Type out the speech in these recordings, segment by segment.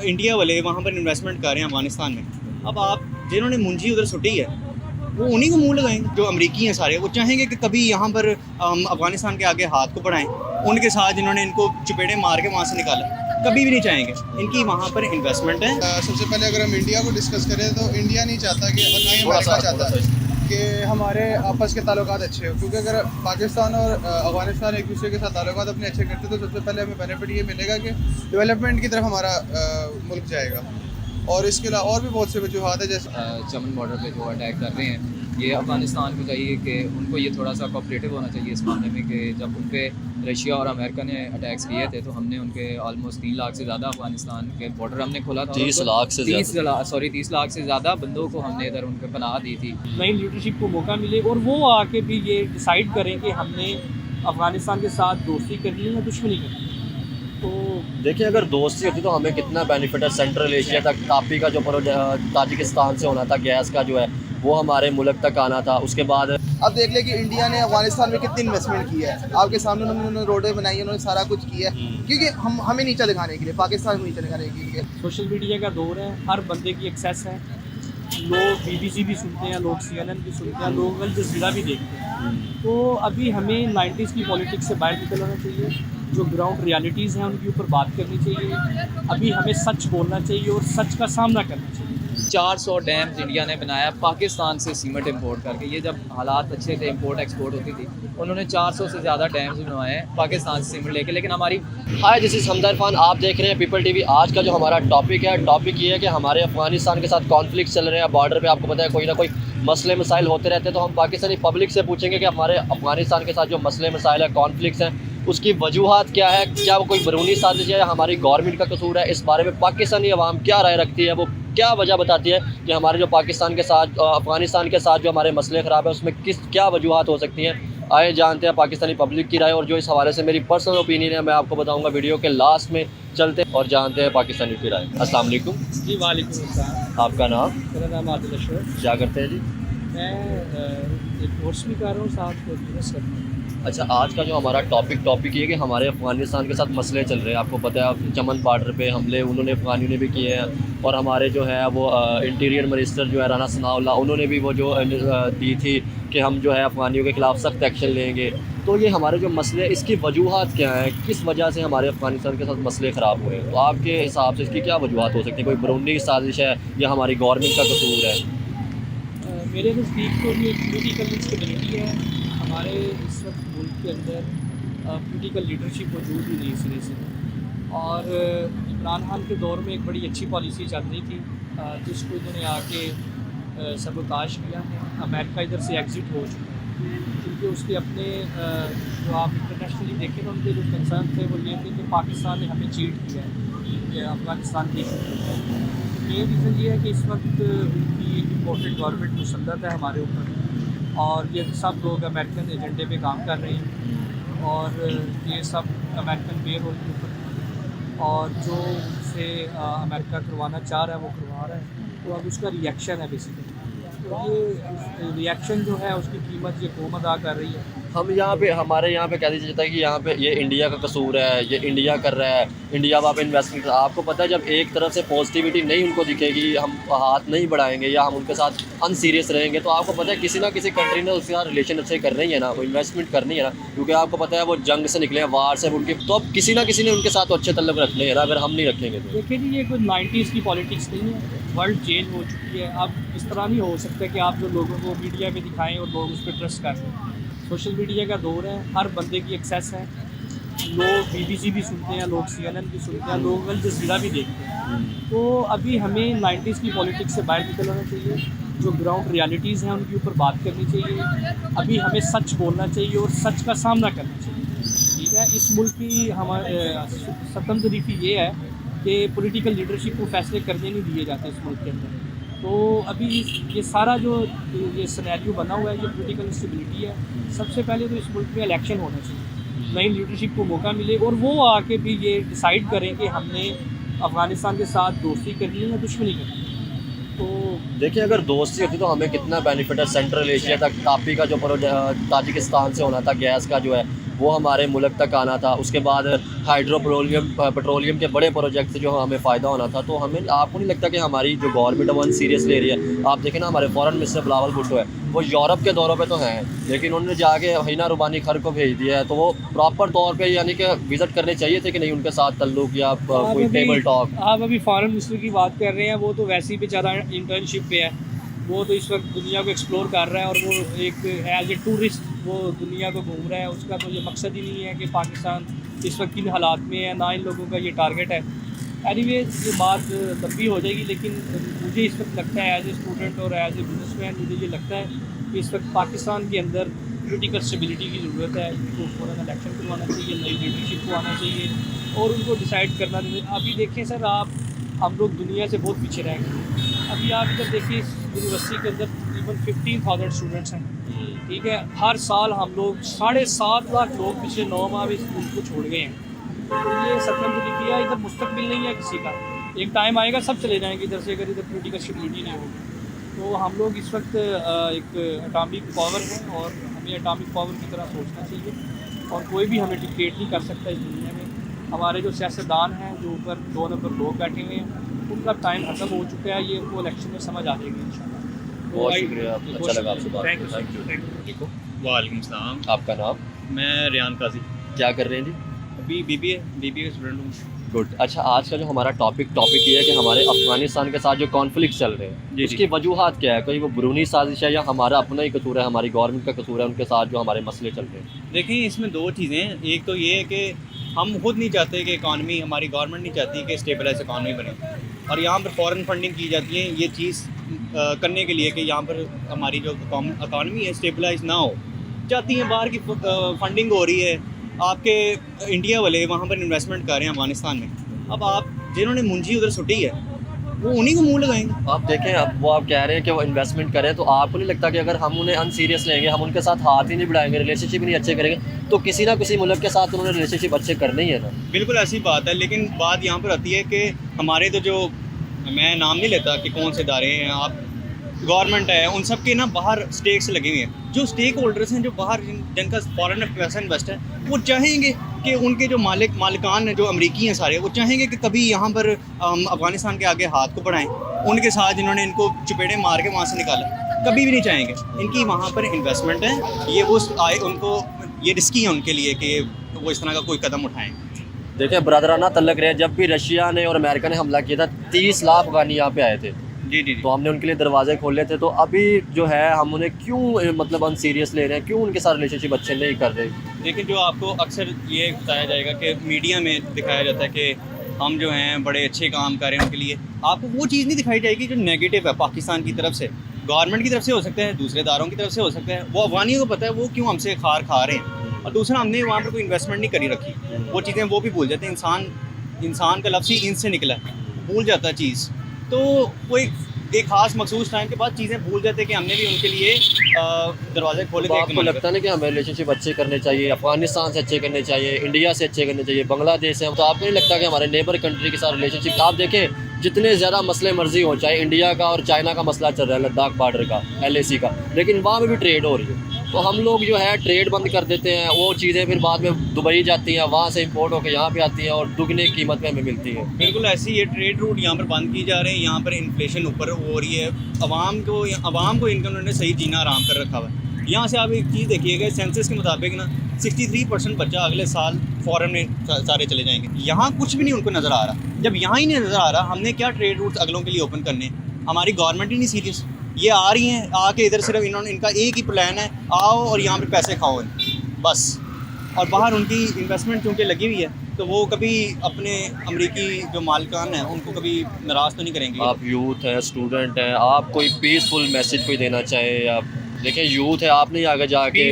India वाले वहाँ पर इन्वेस्टमेंट कर रहे हैं अफगानिस्तान में। अब आप जिन्होंने मुंजी उधर सुटी है वो उन्हीं को मुंह लगाएंगे। जो अमरीकी हैं सारे वो चाहेंगे कि कभी यहाँ पर हम अफगानिस्तान के आगे हाथ को बढ़ाएं। उनके साथ जिन्होंने इनको चपेटे मार के वहाँ से निकाला कभी भी नहीं चाहेंगे। इनकी वहाँ पर इन्वेस्टमेंट है। सबसे पहले अगर हम इंडिया को डिस्कस करें तो इंडिया नहीं चाहता कि, और ना ही अमेरिका चाहता है कि हमारे आपस के ताल्लुकात अच्छे हो, क्योंकि अगर पाकिस्तान और अफगानिस्तान एक दूसरे के साथ ताल्लुकात अपने अच्छे करते तो सबसे पहले हमें बेनिफिट ये मिलेगा कि डेवलपमेंट की तरफ हमारा मुल्क जाएगा। और इसके अलावा और भी बहुत से वजूहत है, जैसे चमन बॉर्डर पे जो अटैक कर रहे हैं, ये अफ़गानिस्तान को चाहिए कि उनको ये थोड़ा सा कोऑपरेटिव होना चाहिए इस मामले में कि जब उन पे रशिया और अमेरिका ने अटैक्स किए थे तो हमने उनके ऑलमोस्ट 3 लाख से ज़्यादा अफ़गानिस्तान के बॉर्डर हमने खोला था। 30 लाख से 30 लाख से ज़्यादा बंदों को हमने इधर उनके पनाह दी थी। नई लीडरशिप को मौका मिले और वो आके भी ये डिसाइड करें कि हमने अफ़गानिस्तान के साथ दोस्ती करनी है या दुश्मनी करनी है। तो देखिए, अगर दोस्ती होती तो हमें कितना बेनिफिट है। सेंट्रल एशिया तक तापी का जो ताजिकिस्तान से होना था, गैस का जो है वो हमारे मुल्क तक आना था। उसके बाद अब देख लें कि इंडिया ने अफगानिस्तान में कितनी इन्वेस्टमेंट की है। आपके सामने उन्होंने रोडें बनाई, उन्होंने सारा कुछ किया है, क्योंकि हमें नीचा दिखाने के लिए, पाकिस्तान को नीचा दिखाने के लिए। सोशल मीडिया का दौर है, हर बंदे की एक्सेस है। लोग BBC भी सुनते हैं, लोग CNN भी सुनते हैं, लोग अल जज़ीरा भी देखते हैं। तो अभी हमें 90s की पॉलिटिक्स से बाहर निकल आना चाहिए। जो ग्राउंड रियलिटीज़ हैं उनके ऊपर बात करनी चाहिए। अभी हमें सच बोलना चाहिए और सच का सामना करना चाहिए। 400 डैम्स इंडिया ने बनाया पाकिस्तान से सीमेंट इंपोर्ट करके। ये जब हालात अच्छे थे, इंपोर्ट एक्सपोर्ट होती थी, उन्होंने 400 से ज़्यादा डैम्स बनवाए हैं पाकिस्तान से सीमेंट लेके। लेकिन हमारी हाय, दिस इज़ हमदर खान, आप देख रहे हैं पीपल टीवी। आज का जो हमारा टॉपिक ये है कि हमारे अफगानिस्तान के साथ कॉन्फ्लिक्ट चल रहे हैं बॉर्डर पे। आपको पता है कोई ना कोई मसले मसाइल होते रहते हैं, तो हम पाकिस्तानी पब्लिक से पूछेंगे कि हमारे अफगानिस्तान के साथ जो मसले मसाइल है, कॉन्फ्लिक्ट्स हैं, उसकी वजूहत क्या है, क्या वो कोई बैरूनी साजिश है या हमारी गवर्नमेंट का कसूर है। इस बारे में पाकिस्तानी अवाम क्या राय रखती है, वो क्या वजह बताती है कि हमारे जो पाकिस्तान के साथ अफगानिस्तान के साथ जो हमारे मसले ख़राब है उसमें क्या वजूहत हो सकती हैं। आए जानते हैं पाकिस्तानी पब्लिक की राय, और जो इस हवाले से मेरी पर्सनल ओपिनियन है मैं आपको बताऊंगा वीडियो के लास्ट में। चलते हैं और जानते हैं पाकिस्तानी की राय। अस्सलाम वालेकुम जी। वालेकुम अस्सलाम। आपका नाम? मेरा नाम आदिल अशरफ। क्या करते हैं जी? मैं एक कोर्स भी कर रहा हूँ, साथ में बिजनेस करता हूँ। अच्छा, आज का जो हमारा टॉपिक ये है कि हमारे अफ़गानिस्तान के साथ मसले चल रहे हैं। आपको पता है चमन बॉर्डर पे हमले उन्होंने अफ़गानियों ने भी किए हैं, और हमारे जो है वो इंटीरियर मिनिस्टर जो है राना सनाउल्लाह, उन्होंने भी वो जो दी थी कि हम जो है अफ़गानियों के ख़िलाफ़ सख्त एक्शन लेंगे। तो ये हमारे जो मसले, इसकी वजूहत क्या हैं, किस वजह से हमारे अफ़गानिस्तान के साथ मसले ख़राब हुए हैं? तो आपके हिसाब से इसकी क्या वजूहत हो सकती है? कोई बैरूनी साजिश है या हमारी गवर्नमेंट का कसूर है? मेरे नज़दीक तो ये पॉलिटिकल इंस्टेबिलिटी है। हमारे इस वक्त मुल्क के अंदर पॉलिटिकल लीडरशिप मौजूद ही नहीं सिरे से। और इमरान खान के दौर में एक बड़ी अच्छी पॉलिसी चल रही थी, जिसको इन्होंने आके सबोताश किया है। अमेरिका इधर से एग्ज़िट हो चुका है, क्योंकि उसके अपने जो आप इंटरनेशनली देखें ना, उनके जो कंसर्न थे वो ये थे कि पाकिस्तान ने हमें चीट किया है, अफ़गानिस्तान की। मेन रीज़न ये है कि इस वक्त उनकी इम्पोर्टेड गवर्नमेंट मुसल्लत है हमारे ऊपर, और ये सब लोग अमेरिकन एजेंडे पे काम कर रहे हैं, और ये सब अमेरिकन पे रोल के ऊपर, और जो उनसे अमेरिका करवाना चाह रहा है वो करवा रहा है। तो अब उसका रिएक्शन है बेसिकली। तो ये रिएक्शन जो है उसकी कीमत ये कौम अदा कर रही है। हम यहाँ पे, हमारे यहाँ पे कह दीजिए जाता है कि यहाँ पे ये इंडिया का कसूर है, ये इंडिया कर रहा है, इंडिया वहाँ पे इन्वेस्टमेंट। आपको पता है जब एक तरफ से पॉजिटिविटी नहीं उनको दिखेगी, हम हाथ नहीं बढ़ाएंगे या हम उनके साथ अनसीरियस रहेंगे, तो आपको पता है किसी ना किसी कंट्री ने उसके साथ रिलेशन अच्छे करनी है ना, वो इन्वेस्टमेंट करनी है ना, क्योंकि आपको पता है वो जंग से निकले हैं, वार से उनके, तो अब किसी ना किसी ने उनके साथ अच्छे तल्लुक रखने हैं ना, अगर हम नहीं रखेंगे तो। देखिए जी, ये कोई 90s की पॉलिटिक्स नहीं है। वर्ल्ड चेंज हो चुकी है। अब इस तरह नहीं हो सकता कि आप जो लोगों को मीडिया में दिखाएं और लोग उस पर ट्रस्ट कर लें। सोशल मीडिया का दौर है, हर बंदे की एक्सेस है। लोग BBC भी सुनते हैं, लोग CNN भी सुनते हैं, लोग अल जज़ीरा भी देखते हैं। तो अभी हमें 90s की पॉलिटिक्स से बाहर निकल आना चाहिए। जो ग्राउंड रियलिटीज़ हैं उनके ऊपर बात करनी चाहिए। अभी हमें सच बोलना चाहिए और सच का सामना करना चाहिए। ठीक है, इस मुल्क की हमारे सतम तरीफ़ी ये है कि पॉलिटिकल लीडरशिप को फैसले करने नहीं दिए जाते इस मुल्क के अंदर। तो अभी ये सारा जो ये सिनेरियो बना हुआ है, ये पॉलिटिकल इंस्टेबिलिटी है। सबसे पहले तो इस मुल्क में इलेक्शन होना चाहिए, नई लीडरशिप को मौका मिले और वो आके भी ये डिसाइड करें कि हमने अफ़गानिस्तान के साथ दोस्ती करनी है या दुश्मनी करनी है। तो देखिए, अगर दोस्ती होती तो हमें कितना बेनिफिट है। सेंट्रल एशिया तक तापी का जो ताजिकिस्तान से होना था, गैस का जो है वो हमारे मुल्क तक आना था। उसके बाद पेट्रोलियम के बड़े प्रोजेक्ट से जो हमें फ़ायदा होना था। तो हमें आपको नहीं लगता कि हमारी जो गवर्नमेंट है वो सीरियस ले रही है? आप देखें ना, हमारे फॉरेन मिनिस्टर बिलावल भुट्टो है, वो यूरोप के दौरों पे तो हैं, लेकिन उन्होंने जाके हिना रुबानी खर को भेज दिया है। तो वो प्रॉपर तौर पे यानी कि विज़िट करने चाहिए थे कि नहीं उनके साथ तल्लुक या कोई टेबल टॉक? आप अभी फॉरेन मिनिस्टर की बात कर रहे हैं, वो तो वैसे ही बेचारा इंटर्नशिप पे है, वो तो इस वक्त दुनिया को एक्सप्लोर कर रहा है और वो एक एज ए टूरिस्ट वो दुनिया को घूम रहा है। उसका तो ये मकसद ही नहीं है कि पाकिस्तान इस वक्त किन हालात में है, ना इन लोगों का ये टारगेट है। एनीवे ये बात लंबी हो जाएगी, लेकिन मुझे इस वक्त लगता है एज ए स्टूडेंट और एज ए बिजनेसमैन मुझे ये लगता है कि इस वक्त पाकिस्तान के अंदर पॉलिटिकल स्टेबिलिटी की ज़रूरत है। उनको फ़ौरन इलेक्शन करवाना चाहिए, नई लीडरशिप को आना चाहिए और उनको डिसाइड करना चाहिए। अभी देखें सर, हम लोग दुनिया से बहुत पीछे रह गए। अभी आप इधर देखिए, यूनिवर्सिटी के अंदर तकरीबन 15,000 स्टूडेंट्स हैं, ठीक है। हर साल हम लोग 7.5 लाख लोग पिछले 9 माह में स्कूल को छोड़ गए हैं। तो ये सत्यम तो लिखिए, इधर मुस्तकबिल नहीं है किसी का। एक टाइम आएगा सब चले जाएंगे इधर से, अगर इधर पॉलिटिकल स्टेबिलिटी नहीं होगी। तो हम लोग इस वक्त एक एटॉमिक पावर है और हमें एटॉमिक पावर की तरह सोचना चाहिए और कोई भी हमें डिक्टेट नहीं कर सकता इस दुनिया में। हमारे जो सियासतदान हैं, जो ऊपर 2 नंबर लोग बैठे हुए हैं, उनका टाइम खत्म हो चुका है। ये उनको इलेक्शन में समझ आ जाएगी इंशाल्लाह। बहुत शुक्रिया, अच्छा लगा आपसे बात थैंक करके। यू। ठीक हो? वालेकुम सलाम। आपका नाम? मैं रियान काजी, क्या कर रहे हैं जी? अभी बीबीए स्टूडेंट हूँ। गुड। अच्छा, आज का जो हमारा टॉपिक ये है कि हमारे अफ़गानिस्तान के साथ जो कॉन्फ्लिक्ट चल रहे हैं, जी। उसकी वजूहात क्या है? कोई वो बुरूनी साजिश है या हमारा अपना ही कसूर है, हमारी गवर्नमेंट का कसूर है उनके साथ जो हमारे मसले चल रहे हैं? देखिए, इसमें 2 चीज़ें हैं। एक तो ये है कि हम खुद नहीं चाहते कि इकॉनमी, हमारी गवर्नमेंट नहीं चाहती कि स्टेबलाइज इकॉनमी बने, और यहाँ पर फॉरेन फंडिंग की जाती है ये चीज़ करने के लिए कि यहाँ पर हमारी जो इकॉनमी है स्टेबलाइज ना हो। चाहती हैं बाहर की फंडिंग हो रही है, आपके इंडिया वाले वहाँ पर इन्वेस्टमेंट कर रहे हैं अफगानिस्तान में। अब आप जिन्होंने मुंजी उधर सुटी है वो उन्हीं को मुँह लगाएंगे। आप देखें, अब वो आप कह रहे हैं कि वो इन्वेस्टमेंट करें, तो आपको नहीं लगता कि अगर हम उन्हें अनसीरियस लेंगे, हम उनके साथ हाथ ही नहीं बढ़ाएंगे, रिलेशनशिप ही नहीं अच्छे करेंगे, तो किसी ना किसी मुल्क के साथ उन्होंने रिलेशनशिप अच्छे करने ही है ना? बिल्कुल ऐसी बात है, लेकिन बात यहाँ पर आती है कि हमारे तो जो, मैं नाम नहीं लेता कि कौन से इदारे हैं, आप गवर्नमेंट है, उन सब के ना बाहर स्टेक्स लगे हुए हैं। जो स्टेक होल्डर्स हैं, जो बाहर जिनका फॉरेन पैसा इन्वेस्ट है, वो चाहेंगे कि उनके जो मालिकान हैं, जो अमरीकी हैं सारे, वो चाहेंगे कि कभी यहाँ पर अफगानिस्तान के आगे हाथ को बढ़ाएं। उनके साथ जिन्होंने इनको चपेटे मार के वहाँ से निकाला, कभी भी नहीं चाहेंगे। इनकी वहाँ पर इन्वेस्टमेंट है, ये वो आए, उनको ये रिस्की है उनके लिए कि वो इस तरह का कोई कदम उठाएँ। देखिए, ब्रदराना तल्लक रहे, जब भी रशिया ने और अमेरिका ने हमला किया था 30 लाख अफगानी यहाँ पे आए थे। जी। तो हमने उनके लिए दरवाजे खोले थे। तो अभी जो है हम उन्हें क्यों मतलब अनसीरियस ले रहे हैं, क्यों उनके साथ रिलेशनशिप अच्छे नहीं कर रहे? लेकिन जो आपको अक्सर ये बताया जाएगा कि मीडिया में दिखाया जाता है कि हम जो हैं बड़े अच्छे काम कर रहे हैं उनके लिए, आपको वो चीज़ नहीं दिखाई जाएगी जो नेगेटिव है पाकिस्तान की तरफ से। गवर्नमेंट की तरफ से हो सकता है, दूसरे इदारों की तरफ से हो सकता है, वो अफगानियों को पता है वो क्यों हमसे खार खा रहे हैं। और दूसरा, हमने वहाँ पर कोई इन्वेस्टमेंट नहीं करी रखी, वो चीज़ें वो भी भूल जाते हैं। इंसान का लफ्ज़ ही इन से निकला है, भूल जाता है चीज़। तो कोई एक खास मखसूस टाइम के बाद चीज़ें भूल जाते हैं कि हमने भी उनके लिए दरवाजे खोले थे। आपको लगता नहीं कि हमें रिलेशनशिप अच्छे करने चाहिए, अफगानिस्तान से अच्छे करने चाहिए, इंडिया से अच्छे करने चाहिए, बांग्लादेश से? तो आपको नहीं लगता कि हमारे नेबर कंट्री के साथ रिलेशनशिप, आप देखें जितने ज़्यादा मसले मर्जी हो, चाहे इंडिया का और चाइना का मसला चल रहा है, लद्दाख बॉर्डर का, LAC का, लेकिन वहाँ पर भी ट्रेड हो रही है। तो हम लोग जो है ट्रेड बंद कर देते हैं, वो चीज़ें फिर बाद में दुबई जाती हैं, वहाँ से इंपोर्ट होकर यहाँ पे आती हैं और दुगने कीमत में हमें मिलती है। बिल्कुल ऐसे ही ये ट्रेड रूट यहाँ पर बंद किए जा रहे हैं, यहाँ पर इन्फ्लेशन ऊपर हो रही है, आवाम को इनका उन्होंने सही जीना आराम कर रखा हुआ है। यहाँ से आप एक चीज़ देखिएगा, सेंसस के मुताबिक ना 63% बच्चा अगले साल फॉरेन में सारे चले जाएंगे। यहाँ कुछ भी नहीं उनको नज़र आ रहा। जब यहाँ ही नहीं नज़र आ रहा, हमने क्या ट्रेड रूट्स अगलों के लिए ओपन करने? हमारी गवर्नमेंट ही नहीं सीरियस। ये आ रही हैं, आके इधर सिर्फ इनका एक ही प्लान है, आओ और यहाँ पर पैसे खाओ बस। और बाहर उनकी इन्वेस्टमेंट क्योंकि लगी हुई है, तो वो कभी अपने अमरीकी जो मालिकान हैं उनको कभी नाराज़ तो नहीं करेंगे। आप यूथ हैं, स्टूडेंट हैं, आप कोई पीसफुल मैसेज कोई देना चाहें? या देखें, यूथ है, आप नहीं आगे जाके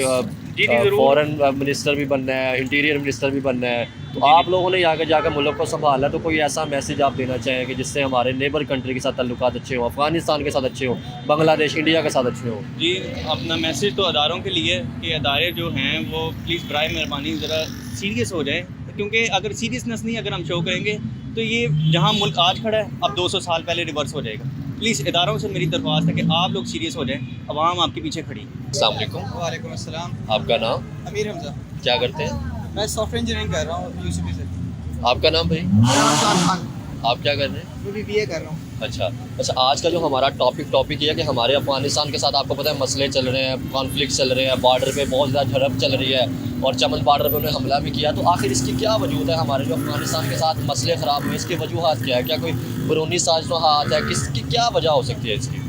फॉरेन मिनिस्टर भी बनना है, इंटीरियर मिनिस्टर भी बनना है, तो आप लोगों ने आगे जाकर मुल्क को संभालना है। तो कोई ऐसा मैसेज आप देना चाहें कि जिससे हमारे नेबर कंट्री के साथ ताल्लुकात अच्छे हों, अफगानिस्तान के साथ अच्छे हों, बांग्लादेश, इंडिया के साथ अच्छे हों? जी, अपना मैसेज तो अदारों के लिए कि अदारे जो हैं वो प्लीज़ बराए मेहरबानी ज़रा सीरियस हो जाएं, क्योंकि अगर सीरियसनेस नहीं अगर हम शो करेंगे तो ये जहाँ मुल्क आज खड़ा है अब 200 साल पहले रिवर्स हो जाएगा। प्लीज़ इदारों से मेरी दरख्वास्त है कि आप लोग सीरियस हो जाएं, अवाम आपके पीछे खड़ी। अस्सलाम वालेकुम। वालेकुम अस्सलाम। आपका नाम? अमीर हमजा। क्या करते हैं? मैं सॉफ्टवेयर इंजीनियरिंग कर रहा हूँ यूसीपी से। आपका नाम भाई? खान, आप क्या कर रहे हैं? मैं बीबीए कर रहा हूँ। अच्छा, आज का जो हमारा टॉपिक ये है कि हमारे अफगानिस्तान के साथ आपको पता है मसले चल रहे हैं, कॉन्फ्लिक्ट चल रहे हैं, बॉर्डर पे बहुत ज़्यादा झड़प चल रही है और चमन बॉर्डर पे उन्होंने हमला भी किया। तो आखिर इसकी क्या वजूद है? हमारे जो अफगानिस्तान के साथ मसले ख़राब हुए, इसकी वजूहत क्या है? क्या कोई बैरूनी साजिशों हाथ है? किसकी क्या वजह हो सकती है इसकी?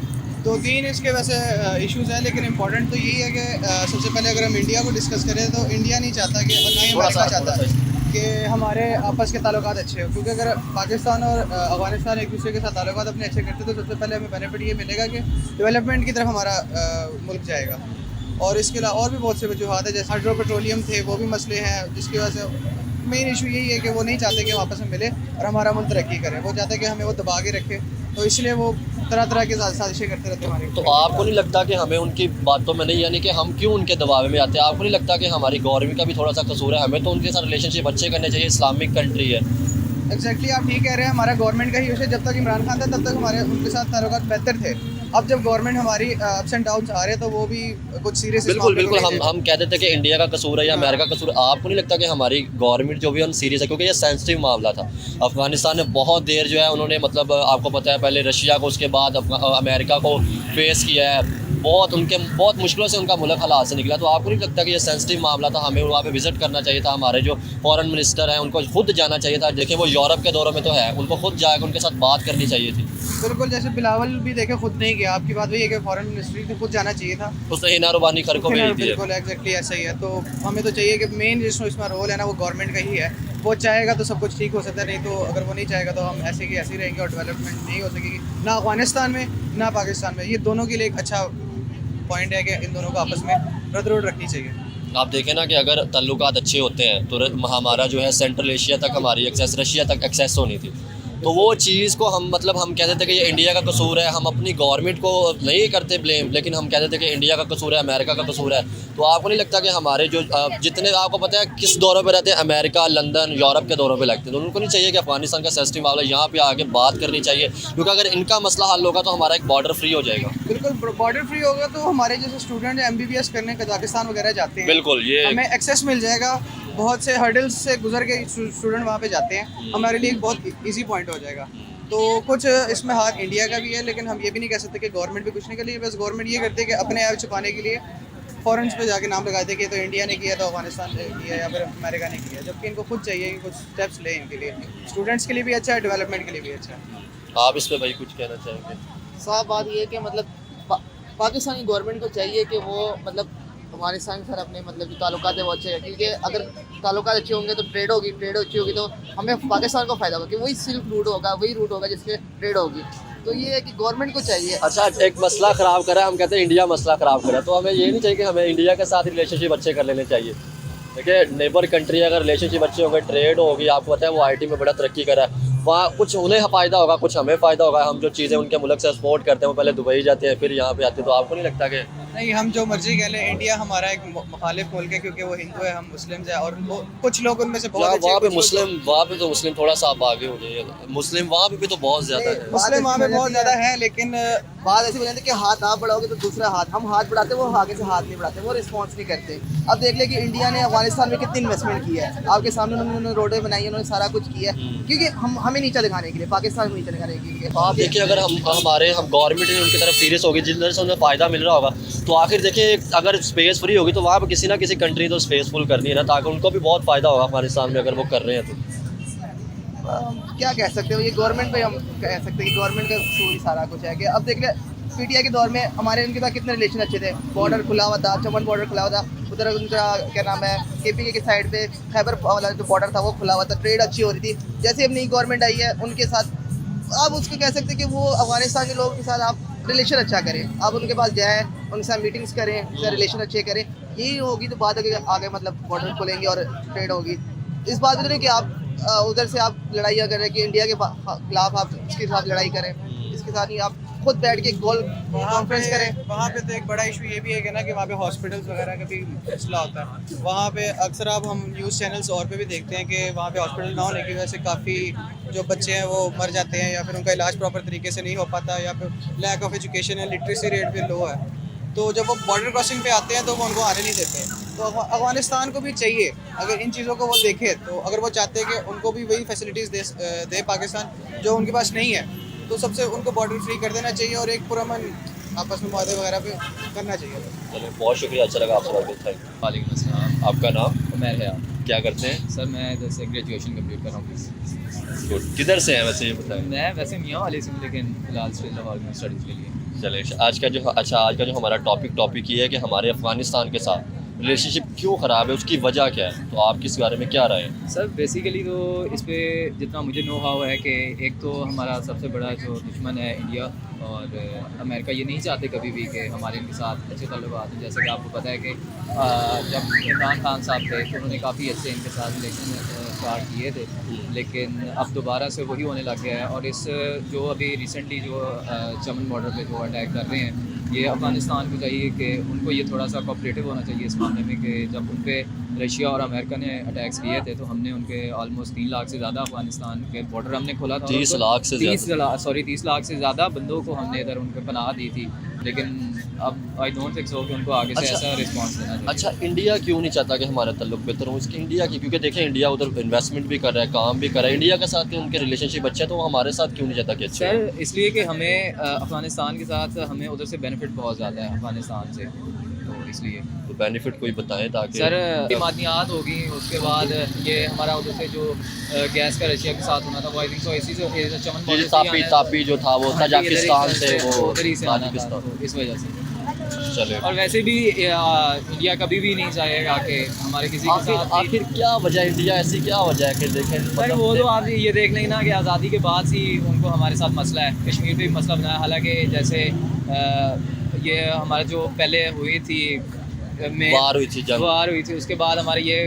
दो तीन इसके वैसे इश्यूज हैं, लेकिन इम्पोर्टेंट तो यही है कि सबसे पहले अगर हम इंडिया को डिस्कस करें तो इंडिया नहीं चाहता कि, और ना ही अमेरिका चाहता है कि हमारे आपस के ताल्लुकात अच्छे हो, क्योंकि अगर पाकिस्तान और अफगानिस्तान एक दूसरे के साथ ताल्लुकात अपने अच्छे करते तो सबसे पहले हमें बेनिफिट ये मिलेगा कि डेवलपमेंट की तरफ हमारा मुल्क जाएगा। और इसके अलावा और भी बहुत से वजूहत है, जैसे हाइड्रो पेट्रोलियम थे, वो भी मसले हैं, जिसकी वजह से मेन इशू यही है कि वो नहीं चाहते कि हम आपस में मिले और हमारा मुल्क तरक्की करे, वो चाहते हैं कि हमें वो दबा के रखे, तो इसलिए वो तरह तरह की साजिशें करते रहते हैं हमारी। तो आपको नहीं लगता कि हमें उनकी बातों में नहीं, यानी कि हम क्यों उनके दबाव में आते हैं? आपको नहीं लगता कि हमारी गवर्नमेंट का भी थोड़ा सा कसूर है? हमें तो उनके साथ रिलेशनशिप अच्छे करने चाहिए, इस्लामिक कंट्री है। एग्जैक्टली आप ठीक कह रहे हैं, हमारा गवर्नमेंट का ही विषय, जब तक इमरान खान था तब तक हमारे उनके साथ ताल्लुकात बेहतर थे। अब जब गवर्नमेंट हमारी अप्स एंड डाउन्स आ रहे हैं तो वो भी कुछ सीरियस बिल्कुल हम कहते थे कि इंडिया का कसूर है या अमेरिका का कसूर। आपको नहीं लगता कि हमारी गवर्नमेंट जो भी है सीरियस है? क्योंकि ये सेंसिटिव मामला था। अफगानिस्तान ने बहुत देर जो है उन्होंने मतलब आपको पता है पहले रशिया को, उसके बाद अमेरिका को फेस किया है, बहुत मुश्किलों से उनका मुल्क हालात से निकला। तो आपको नहीं लगता कि ये सेंसिटिव मामला था? हमें वहाँ पे विजिट करना चाहिए था। हमारे जो फॉरेन मिनिस्टर हैं उनको खुद जाना चाहिए था। देखिए वो यूरोप के दौरों में तो है, उनको खुद जाकर उनके साथ बात करनी चाहिए थी। बिल्कुल, जैसे बिलावल भी देखे खुद नहीं गया। आपकी बात वही है कि फॉरेन मिनिस्ट्री को खुद जाना चाहिए था, उसने हिना रुबानी खर को भेज दिया। बिल्कुल एग्जैक्टली ऐसा ही है। तो हमें तो चाहिए कि मेन जिसमें इसमें रोल है ना वो गवर्नमेंट का ही है। वो चाहेगा तो सब कुछ ठीक हो सकता है, नहीं तो अगर वो नहीं चाहेगा तो हम ऐसे की ऐसे ही रहेंगे और डेवलपमेंट नहीं हो सकेगी, ना अफगानिस्तान में ना पाकिस्तान में। ये दोनों के लिए एक अच्छा पॉइंट है कि इन दोनों को आपस में रद्द रखनी चाहिए। आप देखें ना कि अगर ताल्लुकात अच्छे होते हैं तो हमारा जो है सेंट्रल एशिया तक हमारी एक्सेस, रशिया तक एक्सेस होनी थी। तो वो चीज़ को हम मतलब हम कहते थे कि ये इंडिया का कसूर है। हम अपनी गवर्नमेंट को नहीं करते ब्लेम, लेकिन हम कहते थे कि इंडिया का कसूर है, अमेरिका का कसूर है। तो आपको नहीं लगता कि हमारे जो जितने आपको पता है किस दौरों पे रहते हैं, अमेरिका, लंदन, यूरोप के दौरों पे लगते हैं, तो उनको नहीं चाहिए कि अफगानिस्तान का सेंसिटिव मामला यहाँ पे आके बात करनी चाहिए? क्योंकि अगर इनका मसला हल होगा तो हमारा एक बॉर्डर फ्री हो जाएगा। बिल्कुल, बॉर्डर फ्री होगा तो हमारे जैसे स्टूडेंट MBBS करने कजाकिस्तान वगैरह जाते हैं, बिल्कुल ये हमें एक्सेस मिल जाएगा। बहुत से हर्डल्स से गुजर के स्टूडेंट वहाँ पे जाते हैं, हमारे लिए एक बहुत ईजी पॉइंट हो जाएगा। तो कुछ इसमें हाथ इंडिया का भी है, लेकिन हम ये भी नहीं कह सकते कि गवर्नमेंट भी कुछ नहीं कर रही है। बस गवर्नमेंट ये करती है कि अपने ऐप छुपाने के लिए फॉरेन पे जाके नाम लगाते हैं कि तो इंडिया ने किया, तो अफगानिस्तान ने किया या फिर अमेरिका ने किया, जबकि इनको खुद चाहिए कि कुछ स्टेप्स लें इनके लिए। स्टूडेंट्स के लिए भी अच्छा है, डेवलपमेंट के लिए भी अच्छा है। आप इस पर भाई कुछ कहना चाहेंगे? साफ बात ये है कि मतलब पाकिस्तानी गवर्नमेंट को चाहिए कि वो मतलब अफगानिस्तान के साथ अपने मतलब जो ताल्लुकात है वो अच्छे हैं, क्योंकि अगर ताल्लुकात अच्छे होंगे तो ट्रेड अच्छी होगी तो हमें पाकिस्तान को फ़ायदा होगा, कि वही सिल्क रूट होगा, वही रूट होगा जिससे ट्रेड होगी। तो ये है कि गवर्नमेंट को चाहिए। अच्छा, एक मसला ख़राब करा, हम कहते हैं इंडिया मसला ख़राब करा, तो हमें ये नहीं चाहिए कि हमें इंडिया के साथ रिलेशनशिप अच्छे कर लेने चाहिए? देखिए नेबर कंट्री अगर रिलेशनशिप अच्छे होंगे, ट्रेड होगी, आपको पता है वो IT में बड़ा तरक्की करा है, वहाँ कुछ उन्हें फ़ायदा होगा, कुछ हमें फ़ायदा होगा। हम जो चीज़ें उनके मुल्क से एक्सपोर्ट करते हैं वो पहले दुबई जाते हैं, फिर यहाँ पे आते हैं। तो आपको नहीं लगता कि नहीं, हम जो मर्जी कह लें, इंडिया हमारा एक मुखालिफ मुल्क है, क्योंकि वो हिंदू है, हम मुस्लिम है, और कुछ लोग उनमें से बहुत अच्छे, वहाँ पे मुस्लिम, वहाँ पे तो मुस्लिम थोड़ा सा आप आगे हो जाइए, मुस्लिम वहाँ पे भी तो बहुत ज़्यादा है। मुस्लिम वहाँ पे बहुत ज़्यादा है, लेकिन बात ऐसी हो जाती है कि हाथ आप बढ़ाओगे तो दूसरा हाथ, हम हाथ बढ़ाते हैं, वो आगे से हाथ नहीं बढ़ाते, वो रिस्पॉन्स नहीं करते। अब देख ले कि इंडिया ने अफगानिस्तान में कितनी इन्वेस्टमेंट की है, आपके सामने उन्होंने रोडें बनाई है, उन्होंने सारा कुछ किया है, क्योंकि हमें नीचा दिखाने के लिए, पाकिस्तान को नीचा दिखाने के लिए। आप देखिए अगर हम गवर्नमेंट उनकी तरफ सीरियस होगी, जिस तरह से उन्हें फ़ायदा मिल रहा होगा, तो आखिर देखिए अगर स्पेस फ्री होगी तो वहाँ पर किसी ना किसी कंट्री तो स्पेस फुल करनी है ना, ताकि उनको भी बहुत फ़ायदा होगा अफगानिस्तान में अगर वो कर रहे हैं तो। क्या कह सकते हो, ये गवर्नमेंट पे हम कह सकते हैं कि गवर्नमेंट का कसूर ही सारा कुछ है। कि अब देख ले PTI के दौर में हमारे उनके साथ कितने रिलेशन अच्छे थे, बॉर्डर खुला हुआ था, चमन बॉर्डर खुला हुआ था, उधर उनका क्या नाम है KPK की साइड पे खैबर वाला जो बॉर्डर था वो खुला हुआ था, ट्रेड अच्छी हो रही थी। जैसे अब नई गवर्नमेंट आई है उनके साथ आप उसको कह सकते हैं कि वो अफगानिस्तान के लोगों के साथ आप रिलेशन अच्छा करें, आप उनके पास जाएँ, उनके साथ मीटिंग्स करें, उनसे रिलेशन अच्छे करें, यही होगी तो बात आगे मतलब बॉर्डर खोलेंगे और ट्रेड होगी। इस बात में नहीं कि आप उधर से आप लड़ाई करें कि इंडिया के खिलाफ आप इसके साथ लड़ाई करें, इसके साथ ही आप खुद बैठ के गोल कॉन्फ्रेंस करें। वहाँ पे तो एक बड़ा इशू ये भी है कि ना कि वहाँ पे हॉस्पिटल्स वगैरह का भी मसला होता है। वहाँ पे अक्सर अब हम न्यूज़ चैनल्स और पे भी देखते हैं कि वहाँ पे हॉस्पिटल ना होने की वजह से काफ़ी जो बच्चे हैं वो मर जाते हैं, या फिर उनका इलाज प्रॉपर तरीके से नहीं हो पाता, या फिर लैक ऑफ एजुकेशन है, लिटरेसी रेट भी लो है। तो जब वो बॉर्डर क्रॉसिंग पे आते हैं तो वो उनको आने नहीं देते। तो अफगानिस्तान को भी चाहिए, अगर इन चीज़ों को वो देखे तो अगर वो चाहते हैं कि उनको भी वही फैसिलिटीज़ दे पाकिस्तान जो उनके पास नहीं है, तो सबसे उनको बॉर्डर फ्री कर देना चाहिए और एक पुरअमन आपस में मुआहदे वगैरह पे करना चाहिए। चलिए बहुत शुक्रिया, अच्छा लगा आपसे बात करके, थैंक यू। वालेकुम अस्सलाम। आपका नाम, उमर है आप? क्या करते हैं? सर मैं जैसे ग्रेजुएशन कंप्लीट कर रहा हूँ। गुड। किधर से हैं वैसे, ये बताएं। मैं वैसे मियाँ वाले से हूँ, लेकिन फिलहाल स्टिल लाहौर में स्टडीज़ के लिए। चलिए आज का जो हमारा टॉपिक ये है कि हमारे अफ़गानिस्तान के साथ रिलेशनशिप क्यों ख़राब है, उसकी वजह क्या है, तो आपकी इस बारे में क्या राय है? सर बेसिकली तो इस पे जितना मुझे नो हाउ है कि एक तो हमारा सबसे बड़ा जो दुश्मन है इंडिया, और अमेरिका ये नहीं चाहते कभी भी कि हमारे इनके साथ अच्छे ताल्लुकात हैं। जैसे कि आपको पता है कि जब इमरान खान साहब थे तो उन्होंने काफ़ी अच्छे इनके साथ रिलेशन स्टार्ट किए थे, लेकिन अब दोबारा से वही होने लग गया है। और इस जो अभी रिसेंटली जो चमन बॉर्डर पे जो अटैक कर रहे हैं, ये अफ़गानिस्तान को चाहिए कि उनको ये थोड़ा सा कोऑपरेटिव होना चाहिए इस मामले में कि जब उन पे रशिया और अमेरिका ने अटैक्स किए थे तो हमने उनके ऑलमोस्ट 3 लाख से ज़्यादा अफ़गानिस्तान के बॉर्डर हमने खोला था। 30 लाख से 30 लाख से ज़्यादा बंदों को हमने इधर उनको पनाह दी थी, लेकिन अब आई डोंट थिंक सो कि उनको आगे से ऐसा रिस्पॉन्स देना चाहिए। अच्छा, इंडिया क्यों नहीं चाहता कि हमारा ताल्लुक बेहतर हो? इसकी इंडिया की, क्योंकि देखें इंडिया उधर इन्वेस्टमेंट भी कर रहा है, काम भी कर रहा है, इंडिया के साथ उनके रिलेशनशिप अच्छे हैं, तो वो हमारे साथ क्यों नहीं चाहता कि अच्छे हो? सर इसलिए कि हमें अफ़गानिस्तान के साथ हमें उधर से बेनिफिट बहुत ज़्यादा है अफ़गानिस्तान से, तो इसलिए। तो बेनिफिट कोई बताएं ताकि सर मादनियात होगी, उसके बाद ये हमारा उधर से जो गैस का रशिया के साथ होना था वो आई थिंक सो इसी से चमन ये बॉर्डर से तापी आना है। तापी जो था वो हाँ जी, ताजिकिस्तान इधर से, वो उधर ही से आना था, ताजिकिस्तान। तो इस वजह से। चले और वैसे भी इंडिया कभी भी नहीं चाहेगा कि हमारे किसी के साथ आखिर क्या वजह है, इंडिया ऐसी क्या वजह है कि देखें सर मतलब वो तो आप ये देख लें ना कि आज़ादी के बाद ही उनको हमारे साथ मसला है, कश्मीर पे भी मसला बनाया। हालांकि जैसे ये हमारा जो पहले हुई थी में वार हुई थी, जंग वार हुई थी, उसके बाद हमारे ये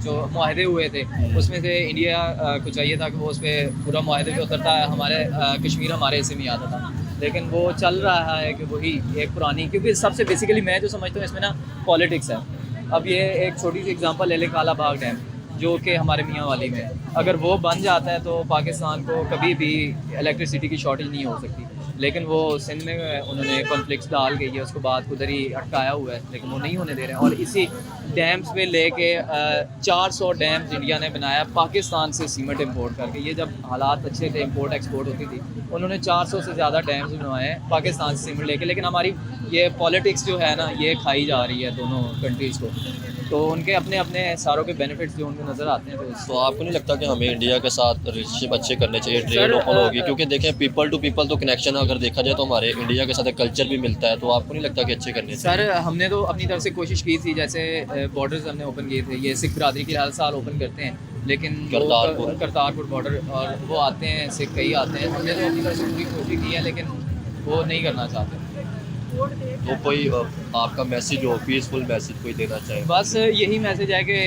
जो मुआहदे हुए थे उसमें से इंडिया को चाहिए था कि वो उस पर पूरा मुआहदे पे उतरता है, हमारे कश्मीर हमारे हिस्से में आता था, लेकिन वो चल रहा है कि वही एक पुरानी, क्योंकि सबसे बेसिकली मैं जो समझता हूँ इसमें ना पॉलिटिक्स है। अब ये एक छोटी सी एग्जांपल ले लें, काला बाग डैम जो कि हमारे मियाँ वाली में, अगर वो बन जाता है तो पाकिस्तान को कभी भी इलेक्ट्रिसिटी की शॉर्टेज नहीं हो सकती, लेकिन वो सिंध में उन्होंने कॉन्फ्लिक्ट्स डाल के ये उसको बाद उधर ही अटकाया हुआ है, लेकिन वो नहीं होने दे रहे हैं। और इसी डैम्स पे लेके 400 डैम्स इंडिया ने बनाया पाकिस्तान से सीमेंट इंपोर्ट करके। ये जब हालात अच्छे थे, इंपोर्ट एक्सपोर्ट होती थी, उन्होंने 400 से ज़्यादा डैम्स बनवाए हैं पाकिस्तान से सीमेंट लेके। लेकिन हमारी ये पॉलिटिक्स जो है ना, ये खाई जा रही है दोनों कंट्रीज़ को, तो उनके अपने अपने सारों के बेनिफिट्स जो उनको नज़र आते हैं। तो आपको नहीं लगता कि हमें इंडिया के साथ रिलेशनशिप अच्छे करने चाहिए, ट्रेड सर, ओपन होगी, क्योंकि देखें पीपल टू पीपल तो कनेक्शन अगर देखा जाए तो हमारे इंडिया के साथ एक कल्चर भी मिलता है, तो आपको नहीं लगता कि अच्छे करने चाहिए? सर हमने तो अपनी तरफ से कोशिश की थी, जैसे बॉर्डर्स हमने ओपन किए थे, ये सिख बरादरी की हर साल ओपन करते हैं, लेकिन करतारपुर बॉर्डर, और वो आते हैं सिख कई आते हैं, हमने तो अपनी तरफ से पूरी कोशिश की है, लेकिन वो नहीं करना चाहते। तो कोई आपका मैसेज हो, पीसफुल मैसेज कोई देना चाहे? बस यही मैसेज है कि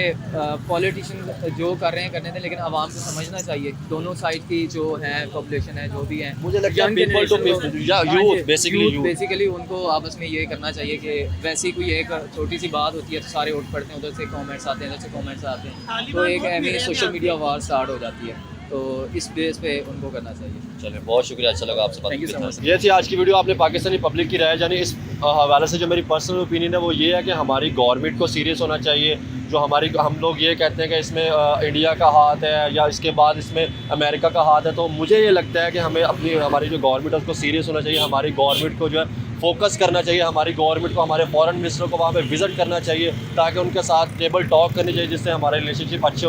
पॉलिटिशियन जो कर रहे हैं करने दें, लेकिन आवाम को समझना चाहिए, दोनों साइड की जो है पॉपुलेशन है, जो भी है, मुझे लगता है people to people, या youth, basically youth। बेसिकली उनको आपस में ये करना चाहिए कि वैसे ही कोई एक छोटी सी बात होती है तो सारे उठ पड़ते हैं, उधर से कमेंट्स आते हैं, इधर से कमेंट्स आते हैं, तो एक ऐसी सोशल मीडिया वार स्टार्ट हो जाती है, तो इस बेस पे उनको करना चाहिए। चलिए बहुत शुक्रिया, अच्छा लगा आपसे बात Thank you so much। करके। ये थी आज की वीडियो। आपने पाकिस्तानी पब्लिक की राय जानी। इस हवाले से जो मेरी पर्सनल ओपिनियन है वो ये है कि हमारी गवर्नमेंट को सीरियस होना चाहिए। जो हम लोग ये कहते हैं कि इसमें इंडिया का हाथ है या इसके बाद इसमें अमेरिका का हाथ है, तो मुझे ये लगता है कि हमें हमारी जो गवर्नमेंट है उसको सीरियस होना चाहिए। हमारी गवर्नमेंट को जो है फोकस करना चाहिए, हमारी गवर्नमेंट को हमारे फॉरेन मिनिस्टर को वहाँ पे विज़िट करना चाहिए, ताकि उनके साथ टेबल टॉक करनी चाहिए, जिससे हमारे रिलेशनशिप अच्छे